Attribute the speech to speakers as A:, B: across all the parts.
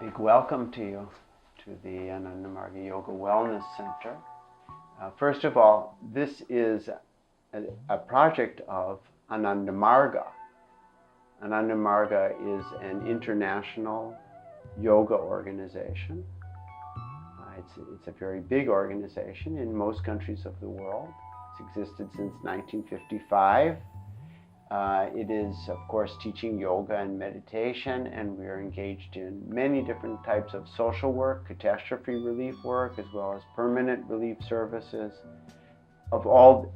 A: Big welcome to you to the Ananda Marga Yoga Wellness Center. First of all, this is a project of Ananda Marga. Ananda Marga is an international yoga organization. It's a very big organization in most countries of the world. It's existed since 1955. It is, of course, teaching yoga and meditation, and we are engaged in many different types of social work, catastrophe relief work, as well as permanent relief services almost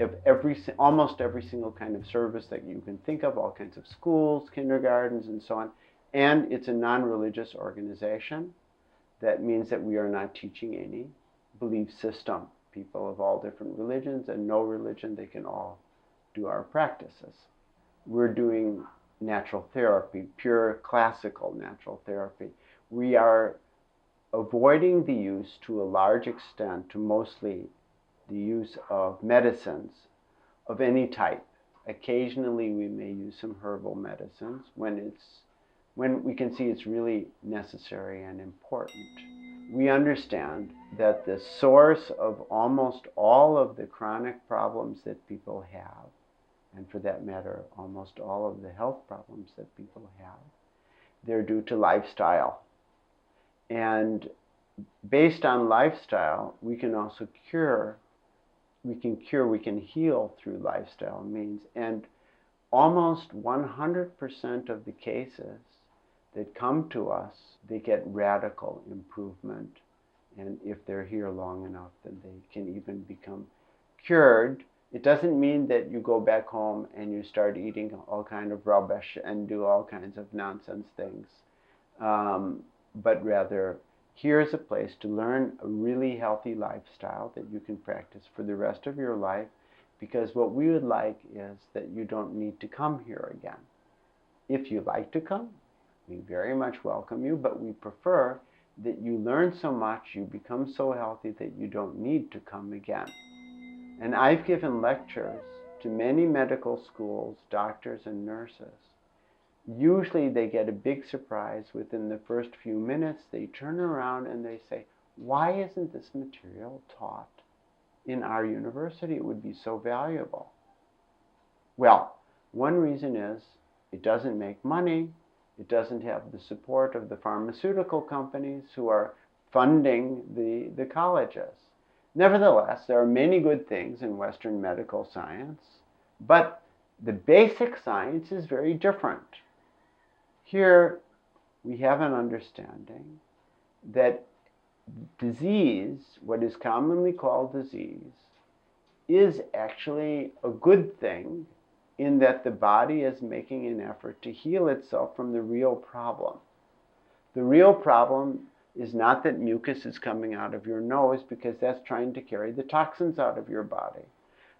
A: every single kind of service that you can think of, all kinds of schools, kindergartens, and so on. And it's a non-religious organization. That means that we are not teaching any belief system. People of all different religions and no religion, they can all do our practices. We're doing natural therapy, pure classical natural therapy. We are avoiding the use to a large extent, to mostly the use of medicines of any type. Occasionally we may use some herbal medicines when we can see it's really necessary and important. We understand that the source of almost all of the chronic problems that people have, and for that matter, almost all of the health problems that people have, they're due to lifestyle. And based on lifestyle, we can also we can heal through lifestyle means. And almost 100% of the cases that come to us, they get radical improvement. And if they're here long enough, then they can even become cured. It doesn't mean that you go back home and you start eating all kind of rubbish and do all kinds of nonsense things. But rather, here's a place to learn a really healthy lifestyle that you can practice for the rest of your life, because what we would like is that you don't need to come here again. If you like to come, we very much welcome you, but we prefer that you learn so much, you become so healthy that you don't need to come again. And I've given lectures to many medical schools, doctors and nurses. Usually they get a big surprise within the first few minutes. They turn around and they say, why isn't this material taught in our university? It would be so valuable. Well, one reason is it doesn't make money. It doesn't have the support of the pharmaceutical companies who are funding the colleges. Nevertheless, there are many good things in Western medical science, but the basic science is very different. Here, we have an understanding that disease, what is commonly called disease, is actually a good thing in that the body is making an effort to heal itself from the real problem. The real problem is not that mucus is coming out of your nose, because that's trying to carry the toxins out of your body.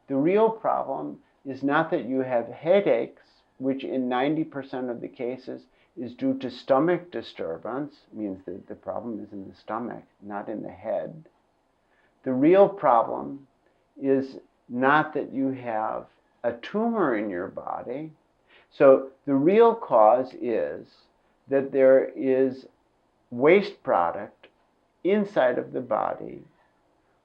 A: The real problem is not that you have headaches, which in 90% of the cases is due to stomach disturbance, means that the problem is in the stomach, not in the head. The real problem is not that you have a tumor in your body. So the real cause is that there is waste product inside of the body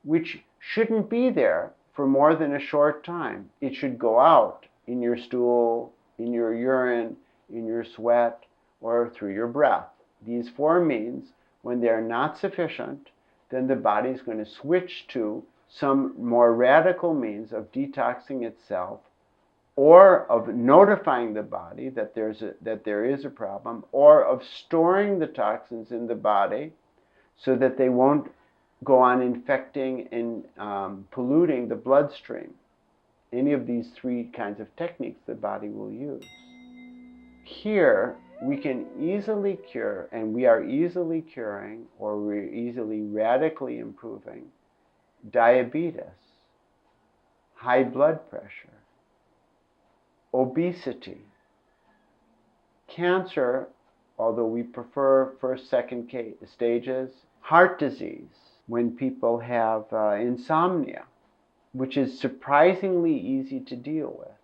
A: which shouldn't be there for more than a short time. It should go out in your stool, in your urine, in your sweat, or through your breath. These four means, when they are not sufficient, then the body is going to switch to some more radical means of detoxing itself, or of notifying the body that there is a problem, or of storing the toxins in the body so that they won't go on infecting and polluting the bloodstream. Any of these three kinds of techniques the body will use. Here, we can easily cure, and we are easily curing, or we're easily radically improving diabetes, high blood pressure, obesity, cancer, although we prefer first, second stages, heart disease, when people have insomnia, which is surprisingly easy to deal with.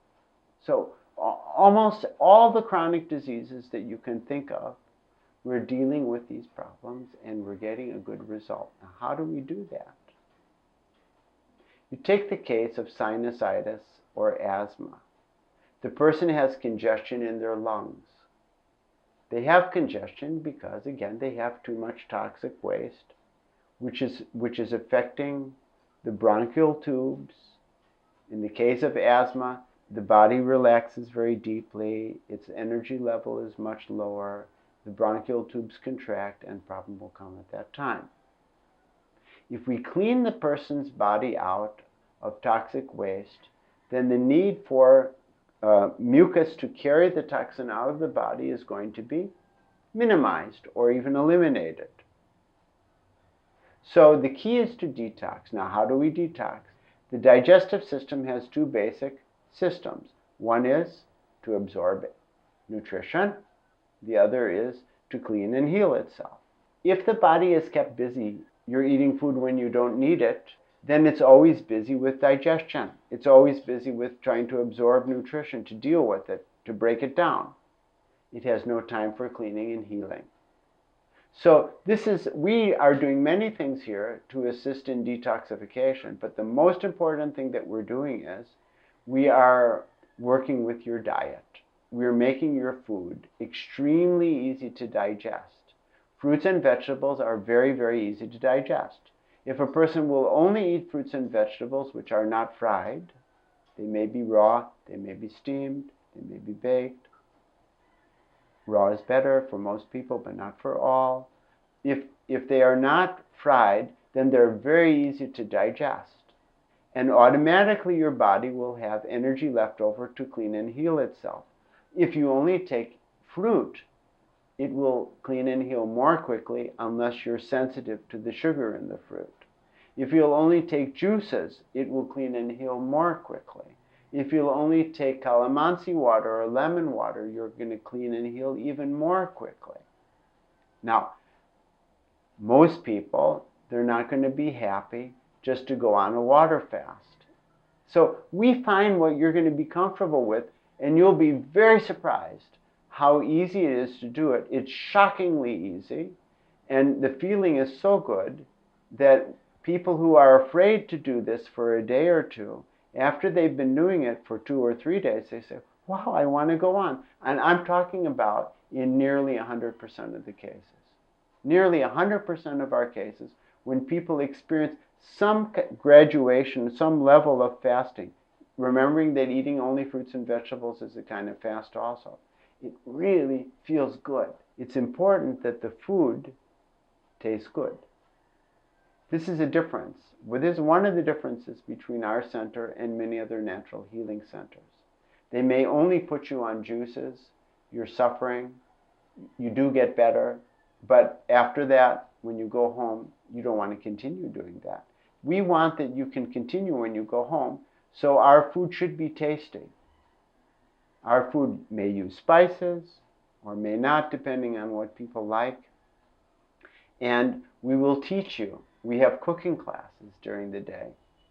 A: So almost all the chronic diseases that you can think of, we're dealing with these problems and we're getting a good result. Now, how do we do that? You take the case of sinusitis or asthma. The person has congestion in their lungs. They have congestion because, again, they have too much toxic waste, which is affecting the bronchial tubes. In the case of asthma, the body relaxes very deeply, its energy level is much lower, the bronchial tubes contract, and problem will come at that time. If we clean the person's body out of toxic waste, then the need for mucus to carry the toxin out of the body is going to be minimized or even eliminated. So the key is to detox. Now, how do we detox? The digestive system has two basic systems. One is to absorb nutrition. The other is to clean and heal itself. If the body is kept busy, you're eating food when you don't need it, then it's always busy with digestion. It's always busy with trying to absorb nutrition, to deal with it, to break it down. It has no time for cleaning and healing. So we are doing many things here to assist in detoxification, but the most important thing that we're doing is we are working with your diet. We're making your food extremely easy to digest. Fruits and vegetables are very, very easy to digest. If a person will only eat fruits and vegetables which are not fried, they may be raw, they may be steamed, they may be baked. Raw is better for most people, but not for all. If they are not fried, then they're very easy to digest. And automatically your body will have energy left over to clean and heal itself. If you only take fruit, it will clean and heal more quickly unless you're sensitive to the sugar in the fruit. If you'll only take juices, it will clean and heal more quickly. If you'll only take calamansi water or lemon water, you're going to clean and heal even more quickly. Now, most people, they're not going to be happy just to go on a water fast. So we find what you're going to be comfortable with, and you'll be very surprised how easy it is to do it. It's shockingly easy, and the feeling is so good that people who are afraid to do this for a day or two, after they've been doing it for 2 or 3 days, they say, wow, I want to go on. And I'm talking about in nearly 100% of the cases. Nearly 100% of our cases, when people experience some graduation, some level of fasting, remembering that eating only fruits and vegetables is a kind of fast also, it really feels good. It's important that the food tastes good. This is a difference. Well, this is one of the differences between our center and many other natural healing centers. They may only put you on juices, you're suffering, you do get better, but after that, when you go home, you don't want to continue doing that. We want that you can continue when you go home, so our food should be tasty. Our food may use spices or may not, depending on what people like. And we will teach you. We have cooking classes during the day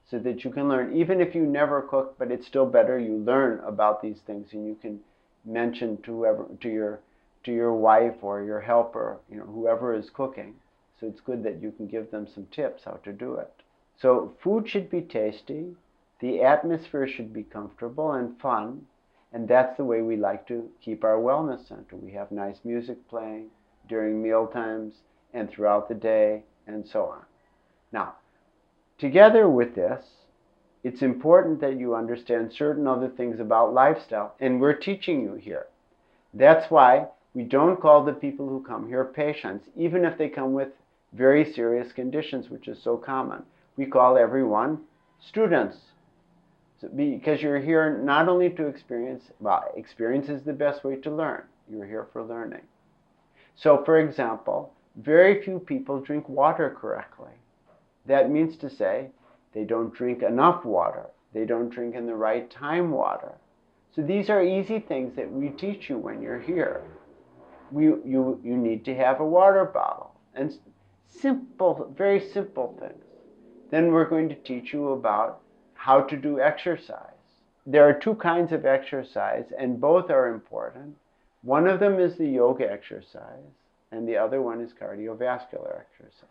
A: so that you can learn, even if you never cook, but it's still better you learn about these things and you can mention to your wife or your helper, whoever is cooking. So it's good that you can give them some tips how to do it. So food should be tasty, the atmosphere should be comfortable and fun, and that's the way we like to keep our wellness center. We have nice music playing during meal times and throughout the day and so on. Now, together with this, it's important that you understand certain other things about lifestyle, and we're teaching you here. That's why we don't call the people who come here patients, even if they come with very serious conditions, which is so common. We call everyone students, because you're here not only to experience, experience is the best way to learn. You're here for learning. So, for example, very few people drink water correctly. That means to say they don't drink enough water. They don't drink in the right time water. So these are easy things that we teach you when you're here. You need to have a water bottle and simple, very simple things. Then we're going to teach you about how to do exercise. There are 2 kinds of exercise, and both are important. One of them is the yoga exercise, and the other one is cardiovascular exercise.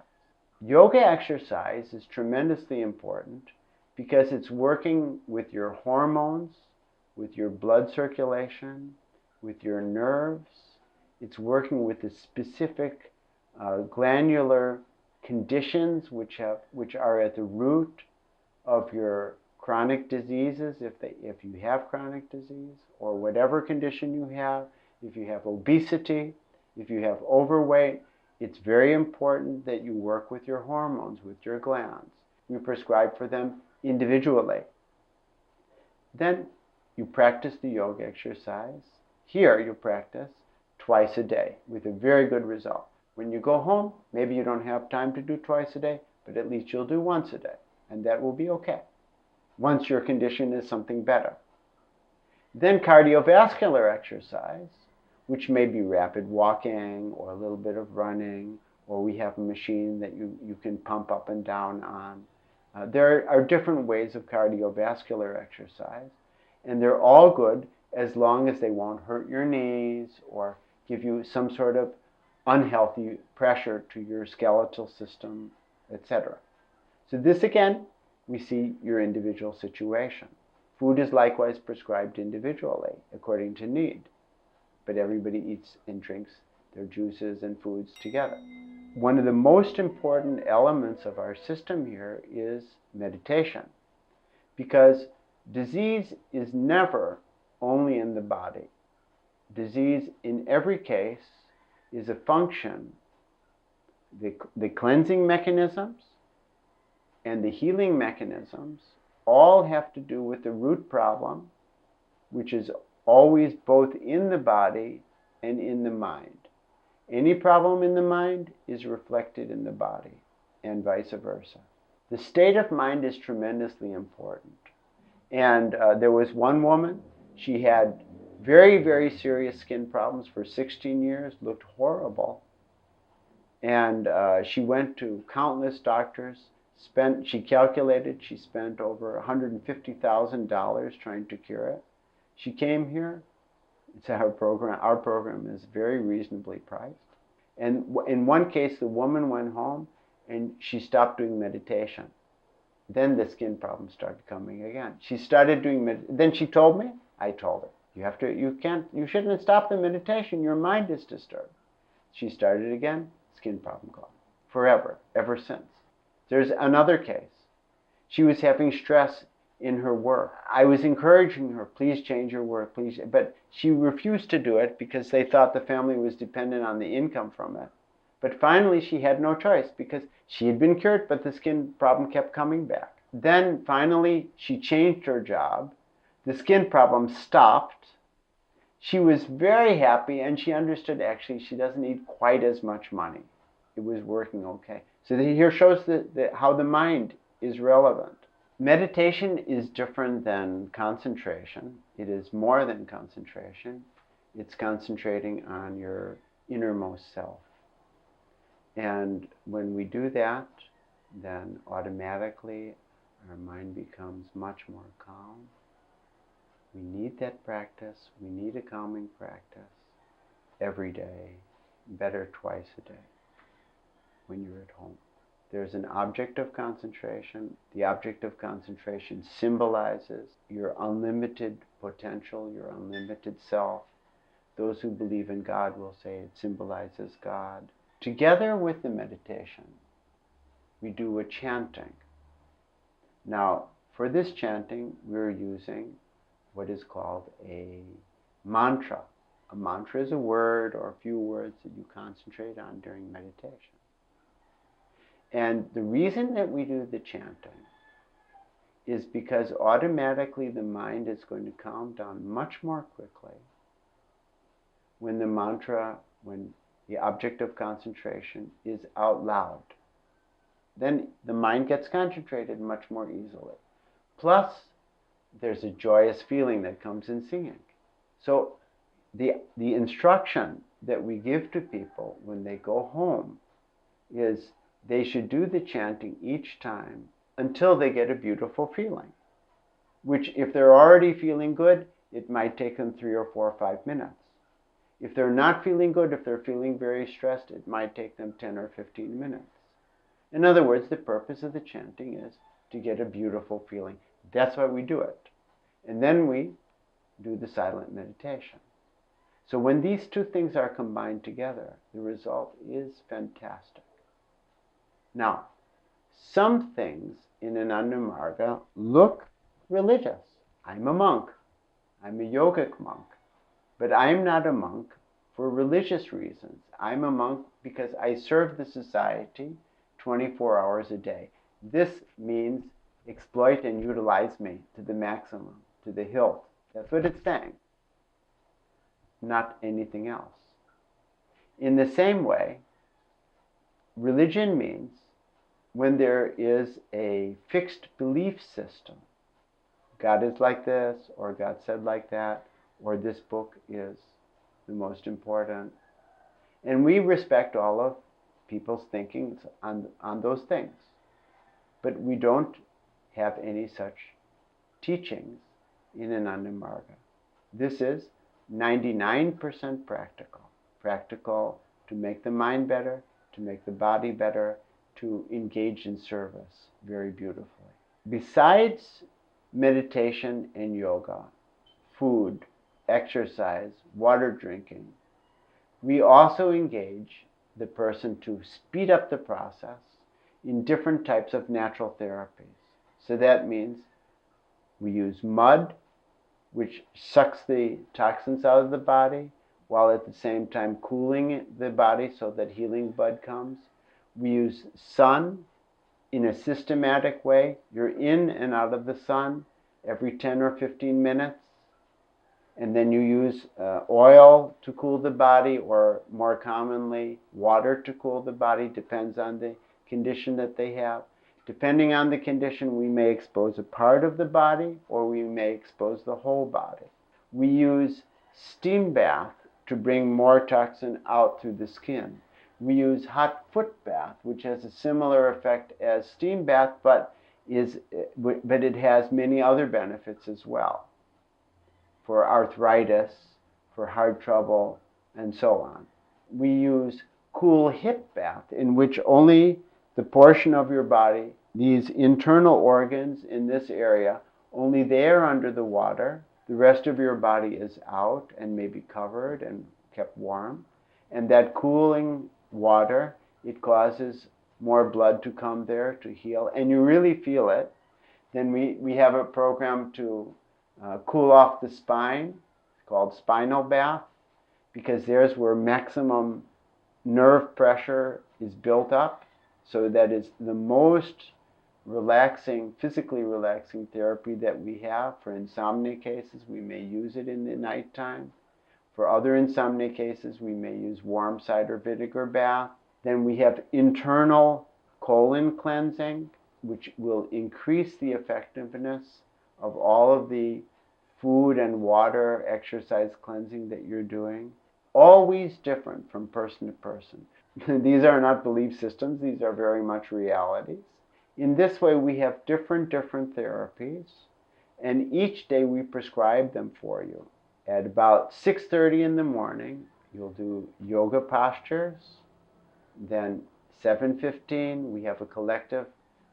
A: Yoga exercise is tremendously important because it's working with your hormones, with your blood circulation, with your nerves. It's working with the specific glandular conditions which are at the root of your chronic diseases, if you have chronic disease, or whatever condition you have, if you have obesity, if you have overweight, it's very important that you work with your hormones, with your glands. We prescribe for them individually. Then you practice the yoga exercise. Here you practice twice a day with a very good result. When you go home, maybe you don't have time to do twice a day, but at least you'll do once a day, and that will be okay, once your condition is something better. Then cardiovascular exercise, which may be rapid walking or a little bit of running, or we have a machine that you can pump up and down on. There are different ways of cardiovascular exercise, and they're all good as long as they won't hurt your knees or give you some sort of unhealthy pressure to your skeletal system, etc. So this again, we see your individual situation. Food is likewise prescribed individually according to need, but everybody eats and drinks their juices and foods together. One of the most important elements of our system here is meditation, because disease is never only in the body. Disease in every case is a function. The cleansing mechanisms and the healing mechanisms all have to do with the root problem, which is always both in the body and in the mind. Any problem in the mind is reflected in the body, and vice versa. The state of mind is tremendously important. And there was one woman, she had very, very serious skin problems for 16 years, looked horrible. And she went to countless doctors, she calculated she spent over $150,000 trying to cure it. She came here. It's our program is very reasonably priced. And in one case, the woman went home and she stopped doing meditation. Then the skin problems started coming again. She started doing then she told me, I told her, you shouldn't stop the meditation, your mind is disturbed. She started again, skin problem gone. Forever, ever since. There's another case. She was having stress in her work. I was encouraging her, please change your work, please. But she refused to do it because they thought the family was dependent on the income from it. But finally she had no choice because she had been cured, but the skin problem kept coming back. Then finally she changed her job. The skin problem stopped. She was very happy and she understood actually she doesn't need quite as much money. It was working okay. So here shows how the mind is relevant. Meditation is different than concentration. It is more than concentration. It's concentrating on your innermost self. And when we do that, then automatically our mind becomes much more calm. We need that practice. We need a calming practice every day, better twice a day when you're at home. There's an object of concentration. The object of concentration symbolizes your unlimited potential, your unlimited self. Those who believe in God will say it symbolizes God. Together with the meditation, we do a chanting. Now, for this chanting, we're using what is called a mantra. A mantra is a word or a few words that you concentrate on during meditation. And the reason that we do the chanting is because automatically the mind is going to calm down much more quickly when the mantra, when the object of concentration is out loud. Then the mind gets concentrated much more easily. Plus, there's a joyous feeling that comes in singing. So the instruction that we give to people when they go home is they should do the chanting each time until they get a beautiful feeling, which if they're already feeling good, it might take them 3 or 4 or 5 minutes. If they're not feeling good, if they're feeling very stressed, it might take them 10 or 15 minutes. In other words, the purpose of the chanting is to get a beautiful feeling. That's why we do it. And then we do the silent meditation. So when these two things are combined together, the result is fantastic. Now, some things in Ananda Marga look religious. I'm a monk. I'm a yogic monk. But I'm not a monk for religious reasons. I'm a monk because I serve the society 24 hours a day. This means exploit and utilize me to the maximum, to the hilt. That's what it's saying, not anything else. In the same way, religion means when there is a fixed belief system, God is like this, or God said like that, or this book is the most important. And we respect all of people's thinkings on those things. But we don't have any such teachings in Ananda Marga. This is 99% practical. Practical to make the mind better, to make the body better, to engage in service very beautifully. Besides meditation and yoga, food, exercise, water drinking, we also engage the person to speed up the process in different types of natural therapies. So that means we use mud, which sucks the toxins out of the body, while at the same time cooling the body so that healing blood comes. We use sun in a systematic way. You're in and out of the sun every 10 or 15 minutes. And then you use oil to cool the body, or more commonly, water to cool the body. Depends on the condition that they have. Depending on the condition, we may expose a part of the body, or we may expose the whole body. We use steam bath to bring more toxin out through the skin. We use hot foot bath, which has a similar effect as steam bath, but it has many other benefits as well, for arthritis, for heart trouble, and so on. We use cool hip bath, in which only the portion of your body, these internal organs in this area, only they are under the water. The rest of your body is out and may be covered and kept warm. And that cooling water, it causes more blood to come there to heal, and you really feel it. Then we have a program to cool off the spine, called spinal bath, because there's where maximum nerve pressure is built up. So that is the most relaxing, physically relaxing therapy that we have. For insomnia cases, we may use it in the nighttime. For other insomnia cases, we may use warm cider vinegar bath. Then we have internal colon cleansing, which will increase the effectiveness of all of the food and water, exercise cleansing that you're doing. Always different from person to person. These are not belief systems, these are very much realities. In this way, we have different therapies, and each day we prescribe them for you. At about 6:30 in the morning, you'll do yoga postures. Then 7:15, we have a collective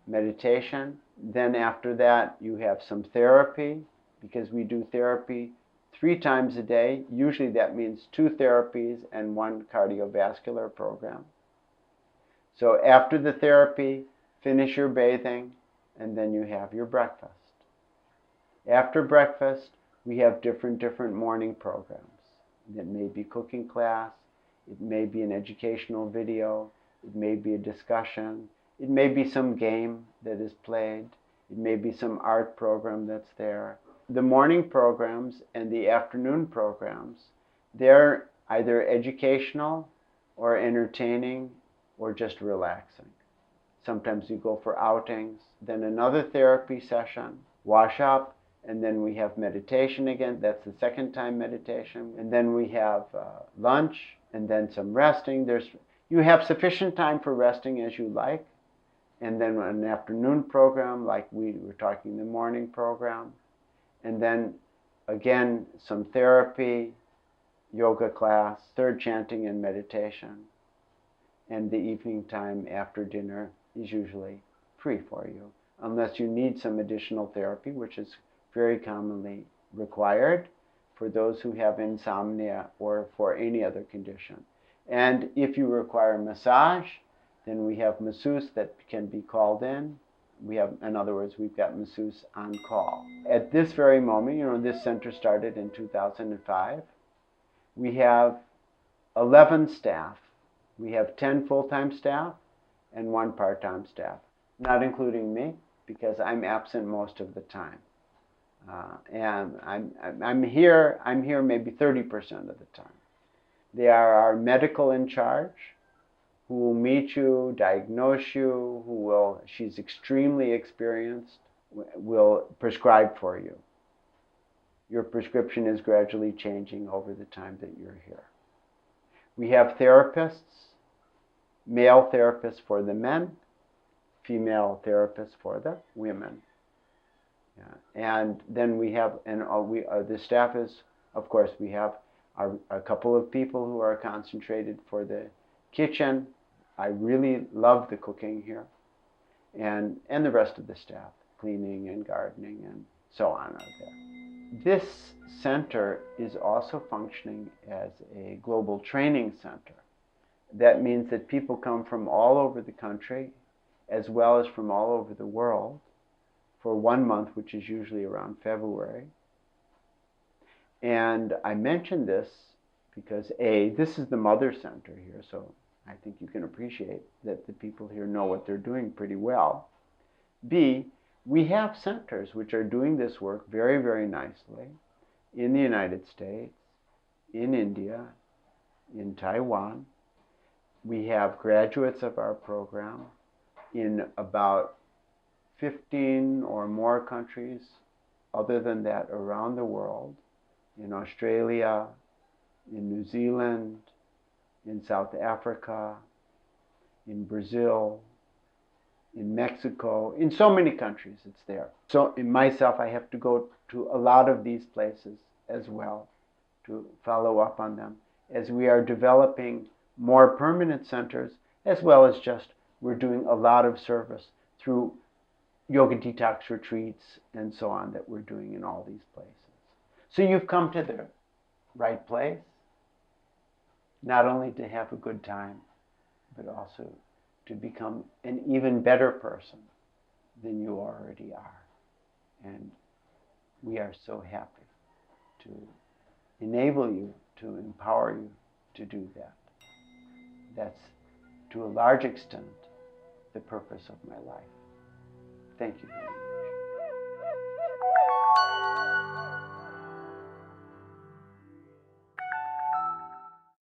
A: meditation. Then after that, you have some therapy, because we do therapy 3 times a day. Usually that means 2 therapies and 1 cardiovascular program. So after the therapy, finish your bathing, and then you have your breakfast. After breakfast, we have different morning programs. It may be cooking class, it may be an educational video, it may be a discussion, it may be some game that is played, it may be some art program that's there. The morning programs and the afternoon programs, they're either educational or entertaining or just relaxing. Sometimes you go for outings, then another therapy session, wash up, and then we have meditation again. That's the second time meditation. And then we have lunch, and then some resting. You have sufficient time for resting as you like. And then an afternoon program, like we were talking, the morning program. And then, again, some therapy. yoga class, third chanting and meditation, and the evening time after dinner is usually free for you, unless you need some additional therapy, which is very commonly required for those who have insomnia or for any other condition. And if you require massage, then we have masseuse that can be called in. In other words, we've got masseuse on call. At this very moment, this center started in 2005. We have 11 staff. We have 10 full-time staff and 1 part-time staff, not including me, because I'm absent most of the time. And I'm here maybe 30% of the time. They are our medical in charge, who will meet you, diagnose you, she's extremely experienced, will prescribe for you. Your prescription is gradually changing over the time that you're here. We have therapists, male therapists for the men, female therapists for the women. Yeah. And then we have, the staff is, of course, we have a couple of people who are concentrated for the kitchen. I really love the cooking here. And the rest of the staff, cleaning and gardening and so on are there. This center is also functioning as a global training center. That means that people come from all over the country, as well as from all over the world, for 1 month, which is usually around February. And I mention this because A, this is the mother center here, so I think you can appreciate that the people here know what they're doing pretty well. B, we have centers which are doing this work very, very nicely in the United States, in India, in Taiwan. We have graduates of our program in about 15 or more countries, other than that, around the world, in Australia, in New Zealand, in South Africa, in Brazil, in Mexico, in so many countries it's there. So in myself, I have to go to a lot of these places as well to follow up on them as we are developing more permanent centers, as well as just we're doing a lot of service through yoga detox retreats and so on that we're doing in all these places. So you've come to the right place, not only to have a good time, but also to become an even better person than you already are. And we are so happy to enable you, to empower you to do that. That's, to a large extent, the purpose of my life. Thank you.